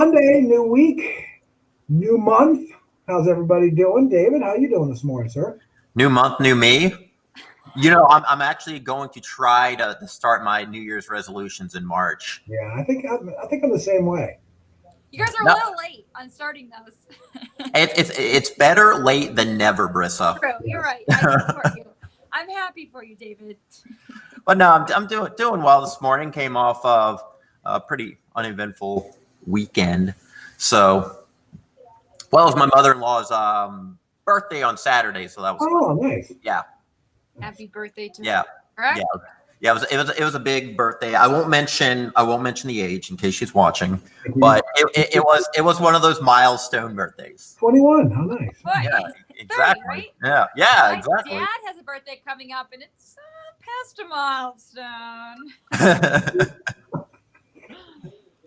Monday, new week, new month. How's everybody doing? David, how you doing this morning, sir? New month, new me. I'm actually going to try to start my New Year's resolutions in March. Yeah, I think I'm the same way. You guys are a No, little late on starting those. it's better late than never, Brissa. True, you're Yes. right. I support you. I'm happy for you, David. But no, I'm doing well this morning. Came off of a pretty uneventful weekend. So, well, it was my mother-in-law's birthday on Saturday, so that was fun. Oh, nice. Yeah, Happy birthday to yeah, her. Correct? yeah. Yeah, it was a big birthday. I won't mention the age in case she's watching, Agreed. but it was one of those milestone birthdays. 21. How nice. But Yeah, he's 30, exactly. right? Yeah, My exactly. dad has a birthday coming up, and it's past a milestone.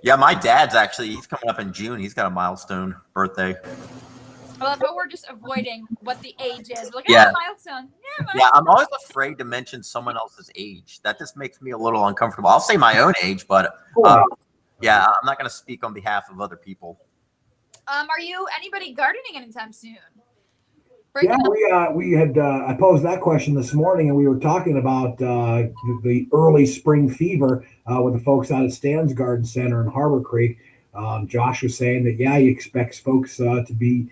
Yeah, my dad's he's coming up in June. He's got a milestone birthday. Well, but we're just avoiding what the age is. We're like, Yeah. milestone. Yeah, Yeah, I'm milestone. always afraid to mention someone else's age. That just makes me a little uncomfortable. I'll say my own age, but Boy, yeah, I'm not going to speak on behalf of other people. Are you anybody gardening anytime soon? yeah, Breaking up. we had I posed that question this morning, and we were talking about the early spring fever with the folks out at Stan's Garden Center in Harbor Creek. Josh was saying that he expects folks to be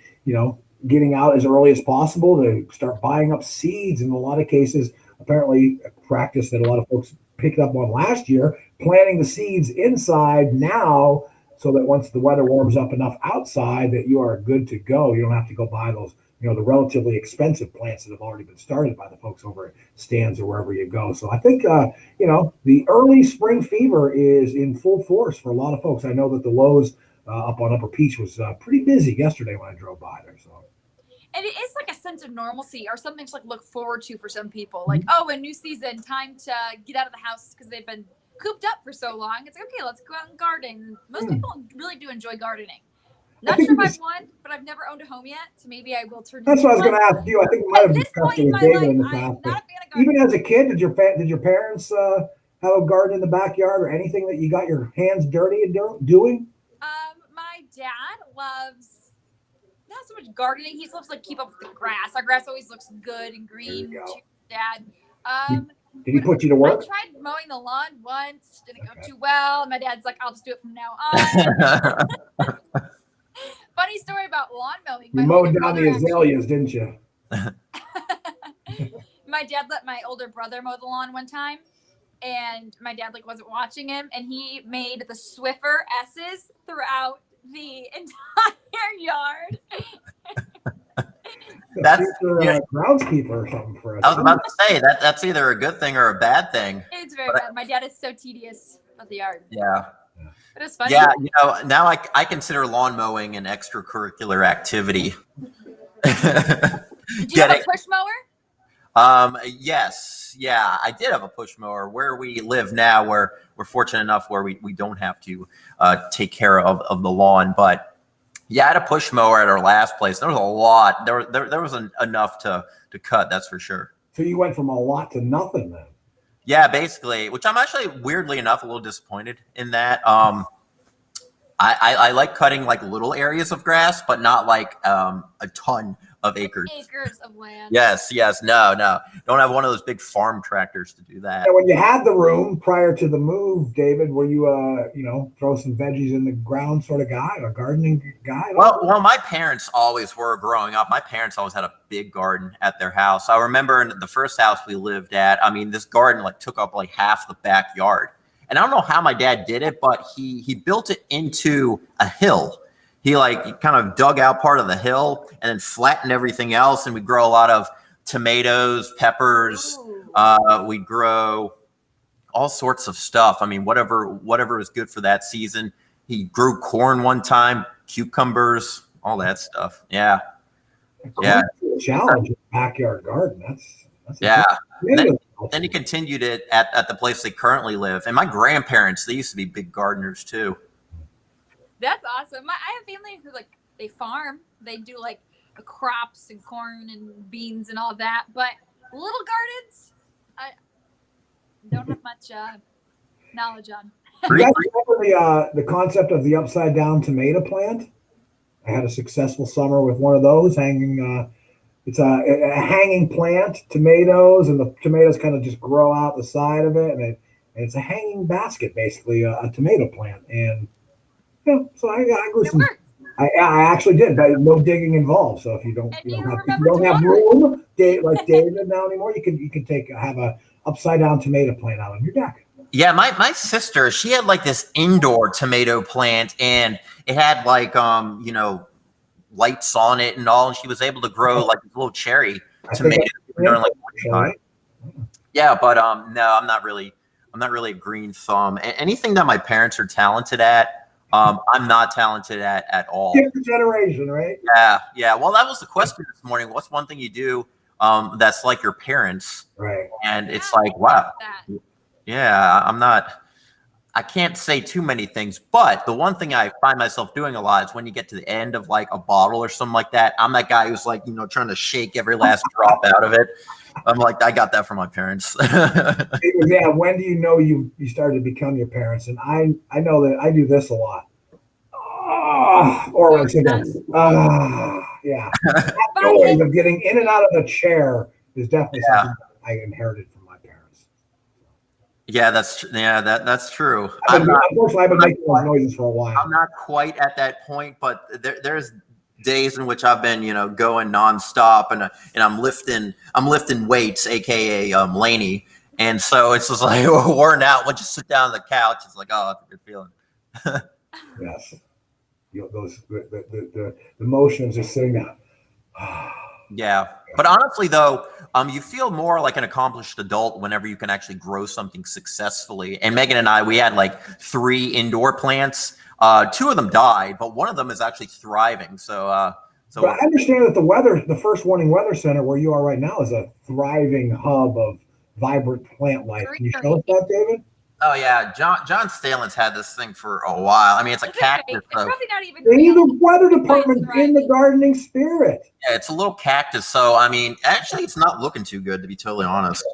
getting out as early as possible to start buying up seeds. In a lot of cases, apparently, a practice that a lot of folks picked up on last year, planting the seeds inside now, so that once the weather warms up enough outside, that you are good to go. You don't have to go buy those the relatively expensive plants that have already been started by the folks over at Stan's or wherever you go. So I think, the early spring fever is in full force for a lot of folks. I know that the Lowe's up on Upper Peach was pretty busy yesterday when I drove by there. So And it is like a sense of normalcy or something to like look forward to for some people. Like, oh, a new season, time to get out of the house because they've been cooped up for so long. It's like, okay, let's go out and garden. Most people really do enjoy gardening. Not sure if I've won, but I've never owned a home yet, so maybe I will turn. That's what I was going to ask you. I think we might At have this discussed point it in with my David life, in the I'm past. not a But fan of gardening. even as a kid, did your parents have a garden in the backyard or anything that you got your hands dirty and doing? My dad loves not so much gardening. He loves like keep up with the grass. Our grass always looks good and green. There you go. Dad. Did he put you to I work? tried mowing the lawn once. Didn't go too well. My dad's like, I'll just do it from now on. Funny story about lawn mowing. You mowed down the azaleas, didn't you? My dad let my older brother mow the lawn one time, and my dad wasn't watching him, and he made the Swiffer S's throughout the entire yard. That's groundskeeper or something for us. I was about to say that's either a good thing or a bad thing. It's very bad. My dad is so tedious about the yard. Yeah. But it's funny. Yeah, now I consider lawn mowing an extracurricular activity. Do you have a push mower? Yes. Yeah, I did have a push mower. Where we live now, we're fortunate enough where we don't have to take care of the lawn. But yeah, I had a push mower at our last place. There was a lot. There was enough to cut, that's for sure. So you went from a lot to nothing then. Yeah, basically, which I'm actually weirdly enough a little disappointed in that. I like cutting like little areas of grass, but not like a ton of acres. Acres of land. Yes, no. Don't have one of those big farm tractors to do that. And when you had the room prior to the move, David, were you throw some veggies in the ground sort of guy, a gardening guy? Well, my parents always were growing up. My parents always had a big garden at their house. I remember in the first house we lived at, I mean, this garden took up half the backyard. And I don't know how my dad did it, but he built it into a hill. He kind of dug out part of the hill and then flattened everything else. And we grow a lot of tomatoes, peppers. We grow all sorts of stuff. I mean, whatever is good for that season. He grew corn one time, cucumbers, all that stuff. Yeah. Yeah. Challenge in the backyard garden. That's yeah. Then he continued it at the place they currently live. And my grandparents, they used to be big gardeners too. That's awesome. I have family who they farm. They do crops and corn and beans and all that. But little gardens, I don't have much knowledge on. You guys remember the concept of the upside down tomato plant? I had a successful summer with one of those hanging. It's a hanging plant, tomatoes, and the tomatoes kind of just grow out the side of it, and it's a hanging basket, basically a tomato plant. And so I grew some. I actually did, but no digging involved. So if you don't have room, like David now anymore, you can have a upside down tomato plant out on your deck. Yeah, my sister, she had like this indoor tomato plant, and it had like lights on it and all, and she was able to grow like little cherry tomatoes during like time. Yeah, but no, I'm not really a green thumb. Anything that my parents are talented at, I'm not talented at all. Different generation, right? Yeah. Well, that was the question this morning. What's one thing you do that's like your parents? Right. And it's like, wow. Yeah, I can't say too many things, but the one thing I find myself doing a lot is when you get to the end of like a bottle or something like that, I'm that guy who's like, trying to shake every last drop out of it. I'm like, I got that from my parents. Yeah. When do you know you started to become your parents? And I know that I do this a lot. Or when it's yeah. That noise of getting in and out of the chair is definitely something I inherited from my parents. Yeah, that's true. Unfortunately, I've been making those noises for a while. I'm not quite at that point, but there's days in which I've been, going nonstop, and I'm lifting weights, aka Laney, and so it's just like worn out. Once you sit down on the couch, it's like, oh, that's a good feeling. Yes, the motions just sitting down. Yeah, but honestly, though, you feel more like an accomplished adult whenever you can actually grow something successfully. And Megan and I, we had like 3 indoor plants. 2 of them died, but one of them is actually thriving. So but I understand that the First Warning Weather Center, where you are right now, is a thriving hub of vibrant plant life. Can you show us that, David? Oh yeah, John Stalin's had this thing for a while. I mean, it's a cactus. It's probably not even. They need the weather department in the gardening spirit. Yeah, it's a little cactus. So I mean, actually, it's not looking too good, to be totally honest.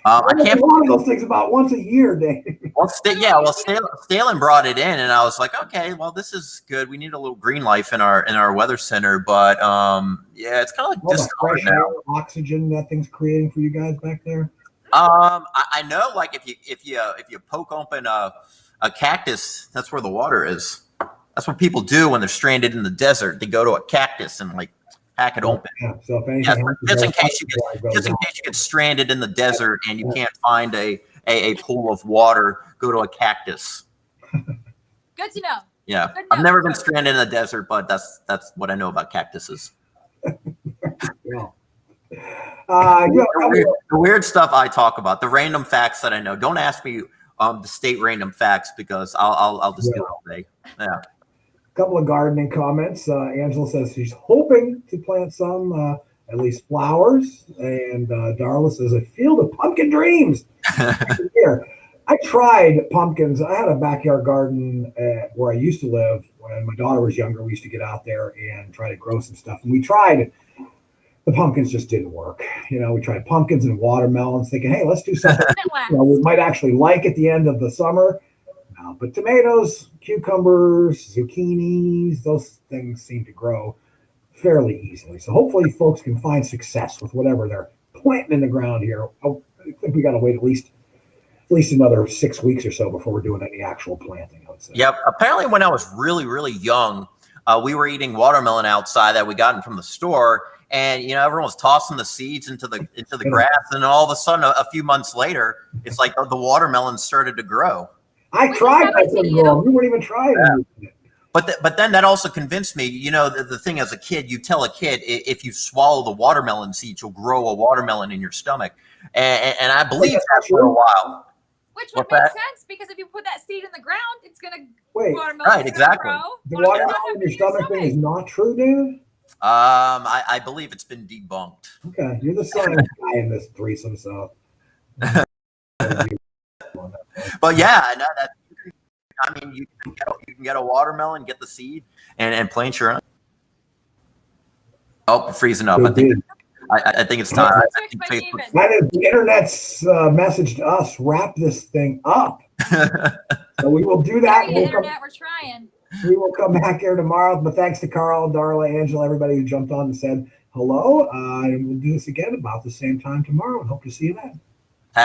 I can't. One of those things about once a year, Dave. Well, Stalin brought it in, and I was like, okay, well, this is good. We need a little green life in our weather center, but yeah, it's kind of like discolored now. Oxygen that thing's creating for you guys back there. I know, like if you poke open a cactus, that's where the water is. That's what people do when they're stranded in the desert. They go to a cactus and like hack it open. Yeah, so if anything, just in case you get stranded in the desert and you can't find a pool of water, go to a cactus. Good to know. Yeah, I've never been stranded in the desert, but that's what I know about cactuses. Yeah. The weird stuff I talk about, the random facts that I know. Don't ask me the state random facts because I'll just do it all day. Yeah. A couple of gardening comments. Angela says she's hoping to plant some, at least flowers, and Darla says a field of pumpkin dreams. Here, I tried pumpkins. I had a backyard garden where I used to live when my daughter was younger. We used to get out there and try to grow some stuff, and we tried. The pumpkins just didn't work. We tried pumpkins and watermelons, thinking, hey, let's do something we might actually like at the end of the summer. No, but tomatoes, cucumbers, zucchinis, those things seem to grow fairly easily. So hopefully folks can find success with whatever they're planting in the ground here. I think we got to wait at least another 6 weeks or so before we're doing any actual planting, I would say. Yep. Apparently when I was really, really young, we were eating watermelon outside that we gotten from the store. And everyone was tossing the seeds into the grass, and all of a sudden, a few months later, it's like the watermelons started to grow. I tried that to grow. You weren't even trying. Yeah. But then that also convinced me. The thing as a kid, you tell a kid if you swallow the watermelon seeds, you'll grow a watermelon in your stomach, and I believe that for a while. Which would make sense because if you put that seed in the ground, it's gonna watermelon. Right, exactly. Grow. The watermelon in your stomach thing is not true, dude. I believe it's been debunked. Okay, you're the science guy in this threesome, so. But yeah, you can get a watermelon, get the seed, and plant your own. Oh, freezing up. I think it's time. The internet's message to us: wrap this thing up. So we will do that. Sorry, internet, we're trying. We will come back here tomorrow. But thanks to Carl, Darla, Angela, everybody who jumped on and said hello. And we'll do this again about the same time tomorrow and hope to see you then.